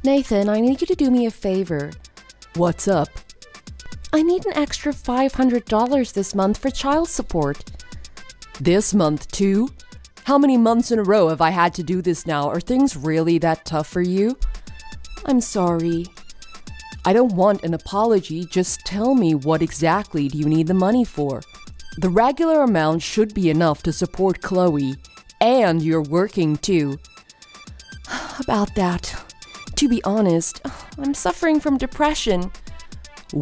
Nathan, I need you to do me a favor. What's up? I need an extra $500 this month for child support. This month too? How many months in a row have I had to do this now? Are things really that tough for you? I'm sorry. I don't want an apology, just tell me what exactly do you need the money for? The regular amount should be enough to support Chloe, and you're working too. About that, to be honest, I'm suffering from depression.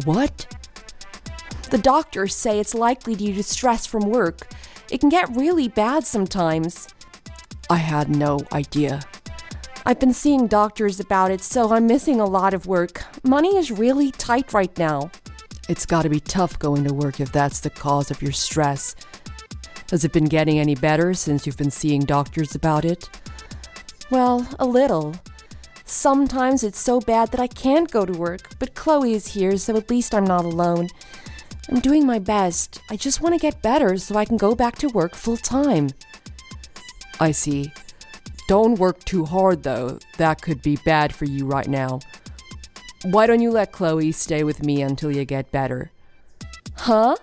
What? The doctors say it's likely due to stress from work. It can get really bad sometimes. I had no idea. I've been seeing doctors about it, so I'm missing a lot of work. Money is really tight right now. It's gotta be tough going to work if that's the cause of your stress. Has it been getting any better since you've been seeing doctors about it? Well, a little. Sometimes it's so bad that I can't go to work, but Chloe is here, so at least I'm not alone. I'm doing my best. I just want to get better so I can go back to work full time. I see. Don't work too hard though. That could be bad for you right now. Why don't you let Chloe stay with me until you get better? Huh?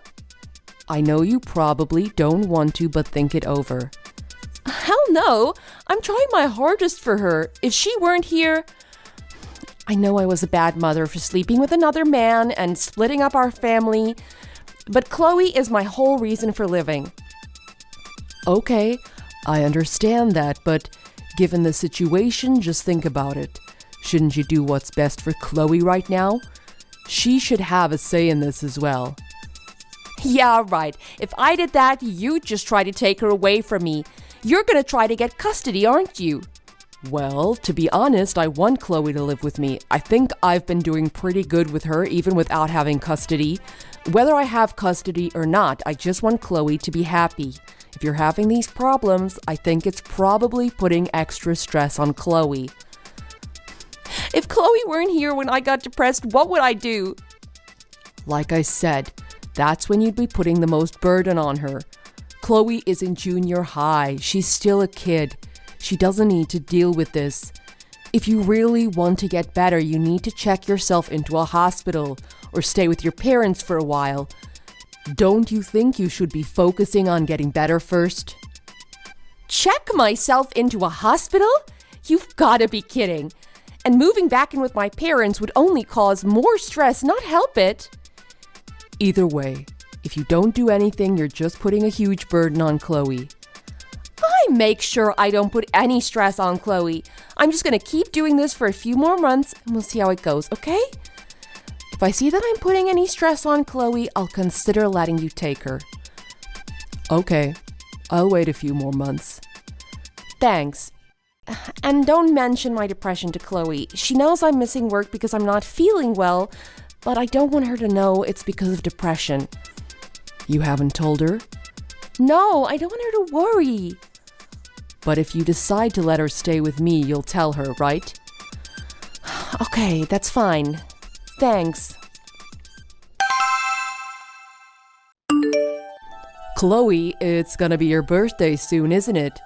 I know you probably don't want to, but think it over. Hell no! I'm trying my hardest for her. If she weren't here... I know I was a bad mother for sleeping with another man and splitting up our family, but Chloe is my whole reason for living. Okay, I understand that, but given the situation, just think about it. Shouldn't you do what's best for Chloe right now? She should have a say in this as well. Yeah, right. If I did that, you'd just try to take her away from me. You're gonna try to get custody, aren't you? Well, to be honest, I want Chloe to live with me. I think I've been doing pretty good with her, even without having custody. Whether I have custody or not, I just want Chloe to be happy. If you're having these problems, I think it's probably putting extra stress on Chloe. If Chloe weren't here when I got depressed, what would I do? Like I said, that's when you'd be putting the most burden on her. Chloe is in junior high. She's still a kid. She doesn't need to deal with this. If you really want to get better, you need to check yourself into a hospital or stay with your parents for a while. Don't you think you should be focusing on getting better first? Check myself into a hospital? You've gotta be kidding. And moving back in with my parents would only cause more stress, not help it. Either way, if you don't do anything, you're just putting a huge burden on Chloe. I make sure I don't put any stress on Chloe. I'm just gonna keep doing this for a few more months and we'll see how it goes, okay? If I see that I'm putting any stress on Chloe, I'll consider letting you take her. Okay, I'll wait a few more months. Thanks. And don't mention my depression to Chloe. She knows I'm missing work because I'm not feeling well, but I don't want her to know it's because of depression. You haven't told her? No, I don't want her to worry. But if you decide to let her stay with me, you'll tell her, right? Okay, that's fine. Thanks. Chloe, it's gonna be your birthday soon, isn't it?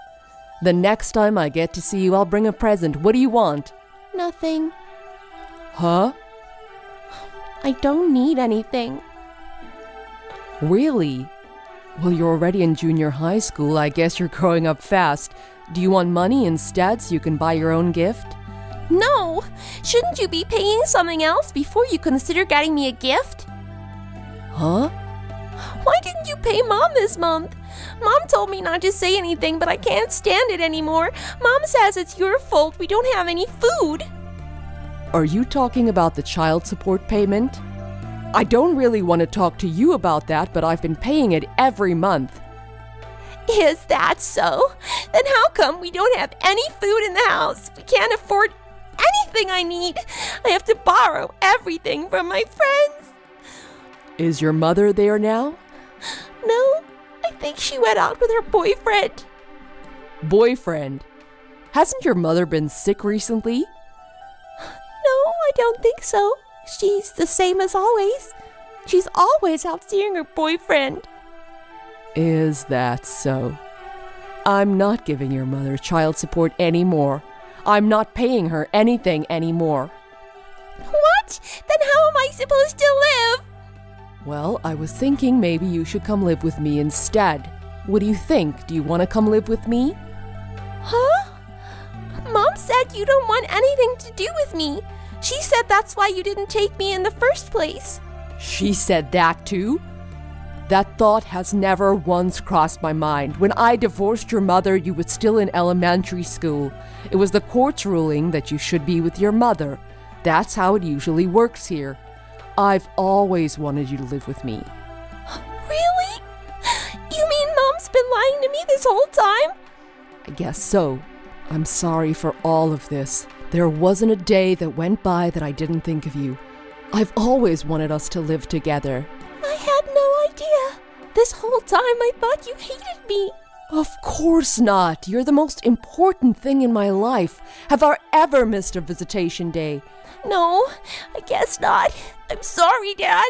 The next time I get to see you, I'll bring a present. What do you want? Nothing. Huh? I don't need anything. Really? Well, you're already in junior high school. I guess you're growing up fast. Do you want money instead so you can buy your own gift? No! Shouldn't you be paying something else before you consider getting me a gift? Huh? Why didn't you pay Mom this month? Mom told me not to say anything, but I can't stand it anymore. Mom says it's your fault we don't have any food. Are you talking about the child support payment? I don't really want to talk to you about that, but I've been paying it every month. Is that so? Then how come we don't have any food in the house? We can't afford anything I need. I have to borrow everything from my friends. Is your mother there now? No, I think she went out with her boyfriend. Boyfriend? Hasn't your mother been sick recently? No, I don't think so. She's the same as always. She's always out seeing her boyfriend. Is that so? I'm not giving your mother child support anymore. I'm not paying her anything anymore. What? Then how am I supposed to live? Well, I was thinking maybe you should come live with me instead. What do you think? Do you want to come live with me? Huh? Mom said you don't want anything to do with me. She said that's why you didn't take me in the first place. She said that too? That thought has never once crossed my mind. When I divorced your mother, you were still in elementary school. It was the court's ruling that you should be with your mother. That's how it usually works here. I've always wanted you to live with me. Really? You mean Mom's been lying to me this whole time? I guess so. I'm sorry for all of this. There wasn't a day that went by that I didn't think of you. I've always wanted us to live together. I had no idea. This whole time I thought you hated me. Of course not. You're the most important thing in my life. Have I ever missed a visitation day? No, I guess not. I'm sorry, Dad.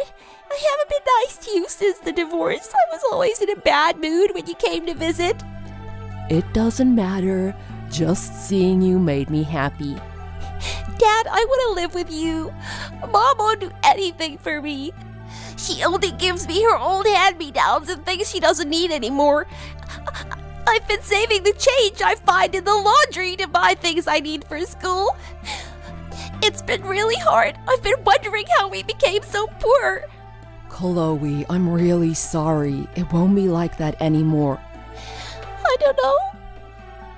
I haven't been nice to you since the divorce. I was always in a bad mood when you came to visit. It doesn't matter. Just seeing you made me happy. Dad, I want to live with you. Mom won't do anything for me. She only gives me her old hand-me-downs and things she doesn't need anymore. I've been saving the change I find in the laundry to buy things I need for school. It's been really hard. I've been wondering how we became so poor. Chloe, I'm really sorry. It won't be like that anymore. I don't know.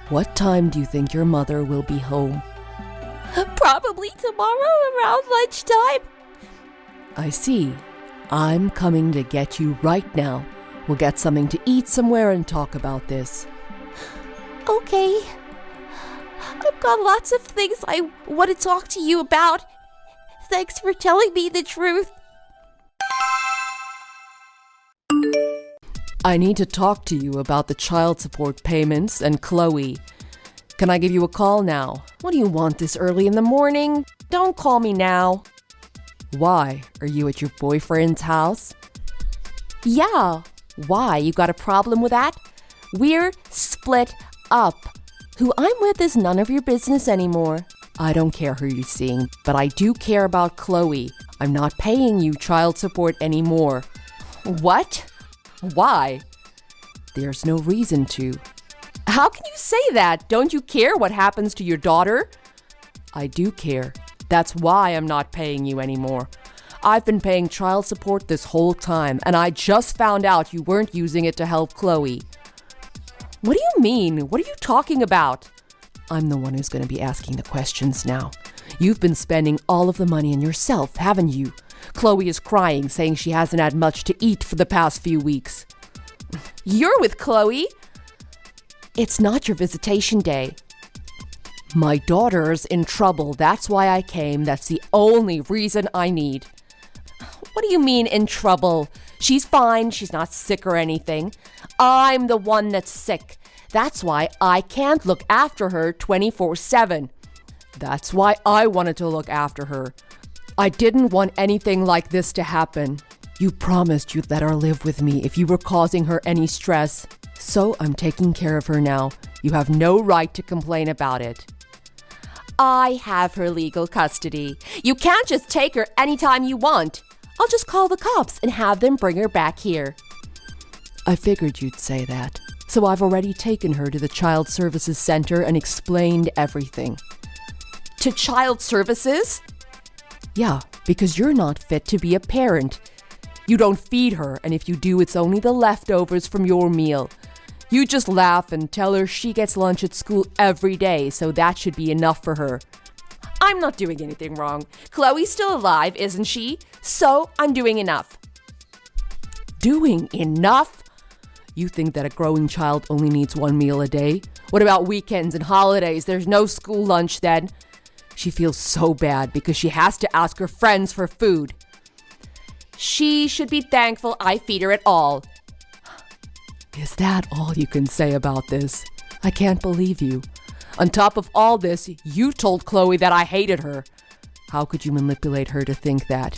What time do you think your mother will be home? Probably tomorrow around lunchtime. I see. I'm coming to get you right now. We'll get something to eat somewhere and talk about this. Okay. I've got lots of things I want to talk to you about. Thanks for telling me the truth. I need to talk to you about the child support payments and Chloe. Can I give you a call now? What do you want this early in the morning? Don't call me now. Why? Are you at your boyfriend's house? Yeah. Why? You got a problem with that? We're split up. Who I'm with is none of your business anymore. I don't care who you're seeing, but I do care about Chloe. I'm not paying you child support anymore. What? Why? There's no reason to. How can you say that? Don't you care what happens to your daughter? I do care. That's why I'm not paying you anymore. I've been paying child support this whole time, and I just found out you weren't using it to help Chloe. What do you mean? What are you talking about? I'm the one who's going to be asking the questions now. You've been spending all of the money on yourself, haven't you? Chloe is crying, saying she hasn't had much to eat for the past few weeks. You're with Chloe? It's not your visitation day. My daughter's in trouble. That's why I came. That's the only reason I need. What do you mean in trouble? She's fine. She's not sick or anything. I'm the one that's sick. That's why I can't look after her 24/7. That's why I wanted to look after her. I didn't want anything like this to happen. You promised you'd let her live with me if you were causing her any stress. So I'm taking care of her now. You have no right to complain about it. I have her legal custody. You can't just take her anytime you want. I'll just call the cops and have them bring her back here. I figured you'd say that. So I've already taken her to the Child Services Center and explained everything. To Child Services? Yeah, because you're not fit to be a parent. You don't feed her, and if you do, it's only the leftovers from your meal. You just laugh and tell her she gets lunch at school every day, so that should be enough for her. I'm not doing anything wrong. Chloe's still alive, isn't she? So I'm doing enough. Doing enough? You think that a growing child only needs one meal a day? What about weekends and holidays? There's no school lunch then. She feels so bad because she has to ask her friends for food. She should be thankful I feed her at all. Is that all you can say about this? I can't believe you. On top of all this, you told Chloe that I hated her. How could you manipulate her to think that?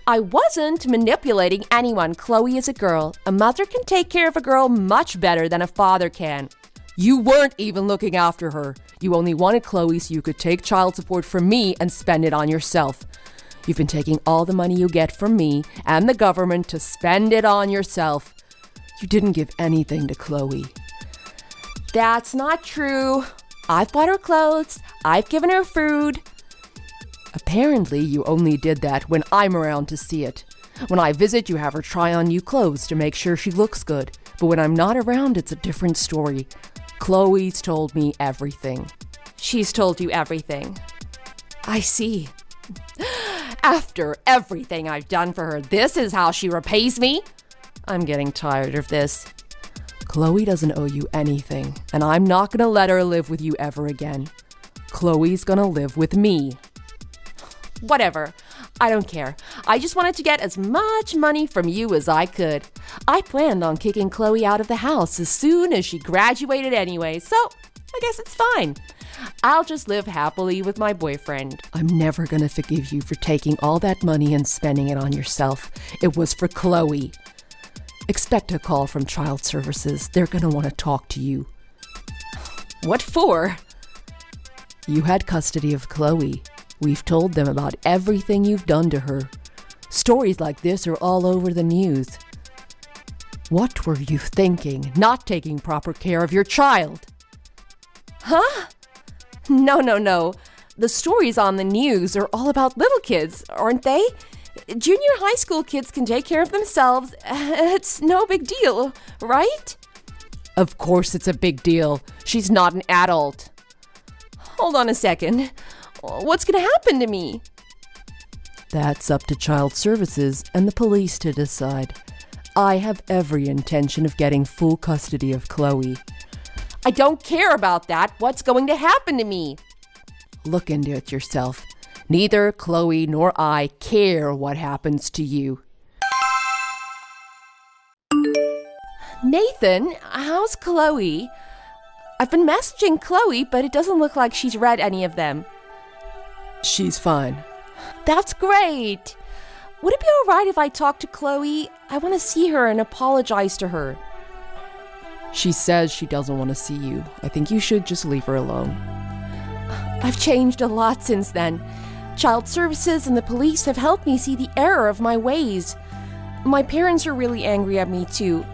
I wasn't manipulating anyone. Chloe is a girl. A mother can take care of a girl much better than a father can. You weren't even looking after her. You only wanted Chloe so you could take child support from me and spend it on yourself. You've been taking all the money you get from me and the government to spend it on yourself. You didn't give anything to Chloe. That's not true. I've bought her clothes. I've given her food. Apparently, you only did that when I'm around to see it. When I visit, you have her try on new clothes to make sure she looks good. But when I'm not around, it's a different story. Chloe's told me everything. She's told you everything. I see. After everything I've done for her, this is how she repays me? I'm getting tired of this. Chloe doesn't owe you anything, and I'm not gonna let her live with you ever again. Chloe's gonna live with me. Whatever. I don't care. I just wanted to get as much money from you as I could. I planned on kicking Chloe out of the house as soon as she graduated anyway, so I guess it's fine. I'll just live happily with my boyfriend. I'm never gonna forgive you for taking all that money and spending it on yourself. It was for Chloe. Expect a call from Child Services. They're gonna want to talk to you. What for? You had custody of Chloe. We've told them about everything you've done to her. Stories like this are all over the news. What were you thinking, not taking proper care of your child? Huh? No. The stories on the news are all about little kids, aren't they? Junior high school kids can take care of themselves. It's no big deal, right? Of course it's a big deal. She's not an adult. Hold on a second. What's going to happen to me? That's up to Child Services and the police to decide. I have every intention of getting full custody of Chloe. I don't care about that. What's going to happen to me? Look into it yourself. Neither Chloe nor I care what happens to you. Nathan, how's Chloe? I've been messaging Chloe, but it doesn't look like she's read any of them. She's fine. That's great. Would it be all right if I talk to Chloe? I want to see her and apologize to her. She says she doesn't want to see you. I think you should just leave her alone. I've changed a lot since then. Child Services and the police have helped me see the error of my ways. My parents are really angry at me too.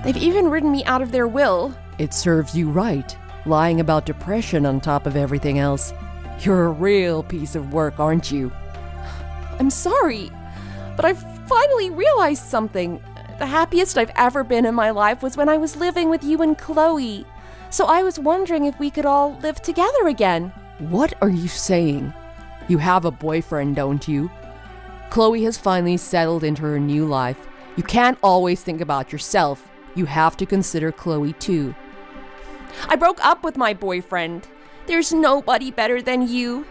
They've even written me out of their will. It serves you right, lying about depression on top of everything else. You're a real piece of work, aren't you? I'm sorry, but I've finally realized something. The happiest I've ever been in my life was when I was living with you and Chloe. So I was wondering if we could all live together again. What are you saying? You have a boyfriend, don't you? Chloe has finally settled into her new life. You can't always think about yourself. You have to consider Chloe too. I broke up with my boyfriend. There's nobody better than you.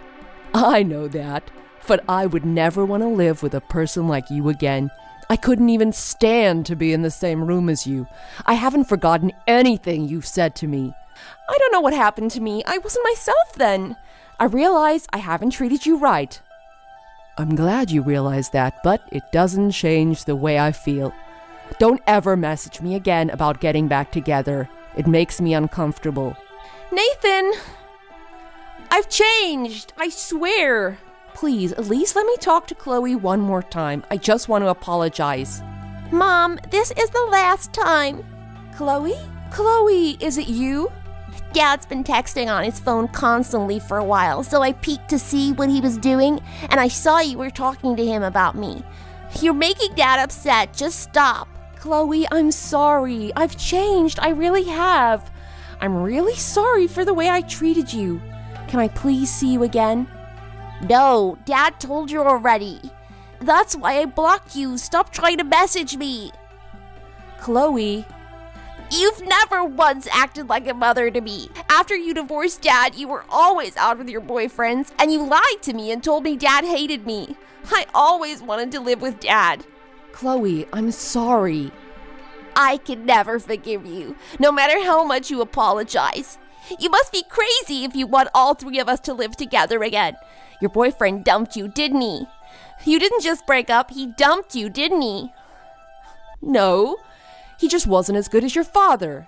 I know that, but I would never want to live with a person like you again. I couldn't even stand to be in the same room as you. I haven't forgotten anything you've said to me. I don't know what happened to me. I wasn't myself then. I realize I haven't treated you right. I'm glad you realize that, but it doesn't change the way I feel. Don't ever message me again about getting back together. It makes me uncomfortable. Nathan! I've changed, I swear. Please, at least let me talk to Chloe one more time. I just want to apologize. Mom, this is the last time. Chloe? Chloe, is it you? Dad's been texting on his phone constantly for a while, so I peeked to see what he was doing, and I saw you were talking to him about me. You're making Dad upset. Just stop. Chloe, I'm sorry. I've changed. I really have. I'm really sorry for the way I treated you. Can I please see you again? No, Dad told you already. That's why I blocked you. Stop trying to message me. Chloe. You've never once acted like a mother to me. After you divorced Dad, you were always out with your boyfriends, and you lied to me and told me Dad hated me. I always wanted to live with Dad. Chloe, I'm sorry. I can never forgive you, no matter how much you apologize. You must be crazy if you want all three of us to live together again. Your boyfriend dumped you, didn't he? You didn't just break up, he dumped you, didn't he? No, he just wasn't as good as your father.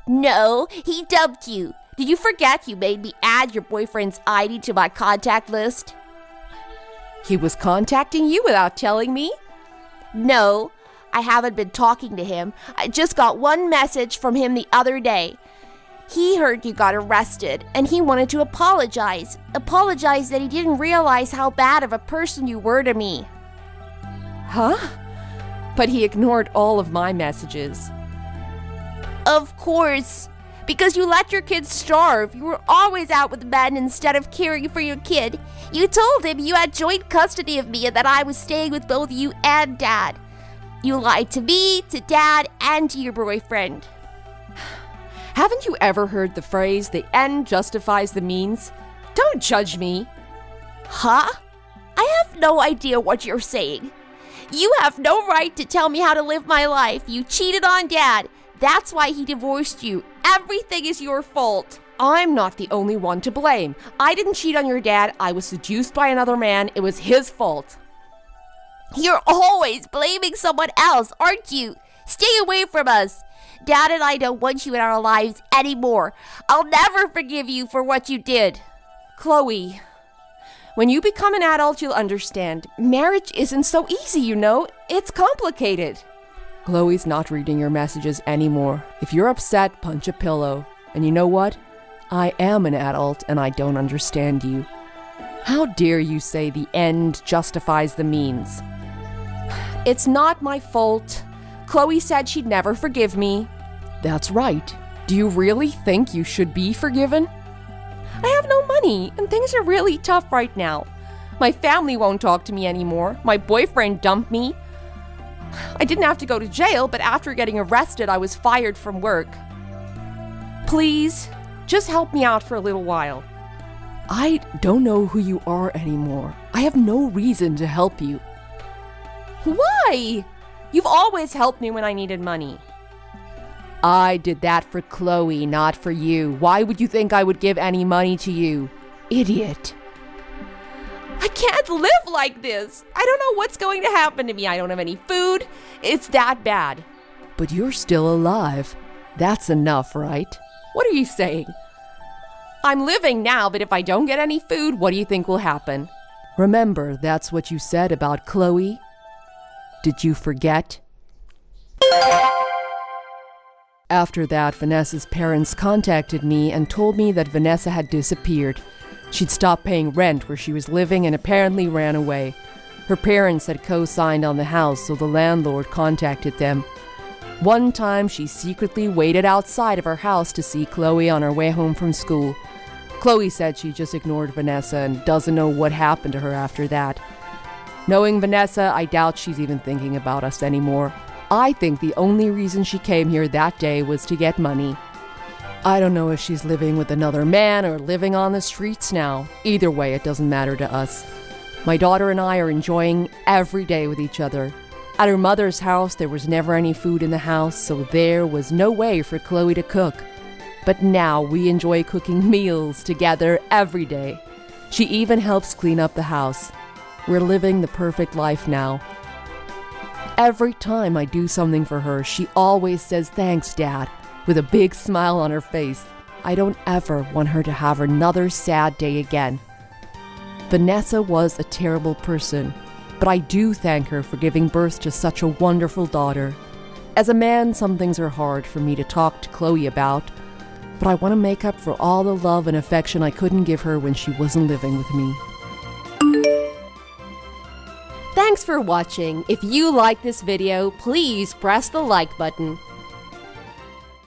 No, he dumped you. Did you forget you made me add your boyfriend's ID to my contact list? He was contacting you without telling me? No, I haven't been talking to him. I just got one message from him the other day. He heard you got arrested, and he wanted to apologize. Apologize that he didn't realize how bad of a person you were to me. Huh? But he ignored all of my messages. Of course. Because you let your kids starve. You were always out with men instead of caring for your kid. You told him you had joint custody of me and that I was staying with both you and Dad. You lied to me, to Dad, and to your boyfriend. Haven't you ever heard the phrase, the end justifies the means? Don't judge me. Huh? I have no idea what you're saying. You have no right to tell me how to live my life. You cheated on Dad. That's why he divorced you. Everything is your fault. I'm not the only one to blame. I didn't cheat on your dad. I was seduced by another man. It was his fault. You're always blaming someone else, aren't you? Stay away from us. Dad and I don't want you in our lives anymore. I'll never forgive you for what you did. Chloe, when you become an adult, you'll understand. Marriage isn't so easy, you know. It's complicated. Chloe's not reading your messages anymore. If you're upset, punch a pillow. And you know what? I am an adult and I don't understand you. How dare you say the end justifies the means? It's not my fault. Chloe said she'd never forgive me. That's right. Do you really think you should be forgiven? I have no money and things are really tough right now. My family won't talk to me anymore. My boyfriend dumped me. I didn't have to go to jail, but after getting arrested, I was fired from work. Please, just help me out for a little while. I don't know who you are anymore. I have no reason to help you. Why? You've always helped me when I needed money. I did that for Chloe, not for you. Why would you think I would give any money to you? Idiot. I can't live like this. I don't know what's going to happen to me. I don't have any food. It's that bad. But you're still alive. That's enough, right? What are you saying? I'm living now, but if I don't get any food, what do you think will happen? Remember, that's what you said about Chloe? Did you forget? After that, Vanessa's parents contacted me and told me that Vanessa had disappeared. She'd stopped paying rent where she was living and apparently ran away. Her parents had co-signed on the house, so the landlord contacted them. One time, she secretly waited outside of her house to see Chloe on her way home from school. Chloe said she just ignored Vanessa and doesn't know what happened to her after that. Knowing Vanessa, I doubt she's even thinking about us anymore. I think the only reason she came here that day was to get money. I don't know if she's living with another man or living on the streets now. Either way, it doesn't matter to us. My daughter and I are enjoying every day with each other. At her mother's house, there was never any food in the house, so there was no way for Chloe to cook. But now we enjoy cooking meals together every day. She even helps clean up the house. We're living the perfect life now. Every time I do something for her, she always says, "Thanks, Dad," with a big smile on her face. I don't ever want her to have another sad day again. Vanessa was a terrible person, but I do thank her for giving birth to such a wonderful daughter. As a man, some things are hard for me to talk to Chloe about, but I want to make up for all the love and affection I couldn't give her when she wasn't living with me. Thanks for watching. If you like this video, please press the like button.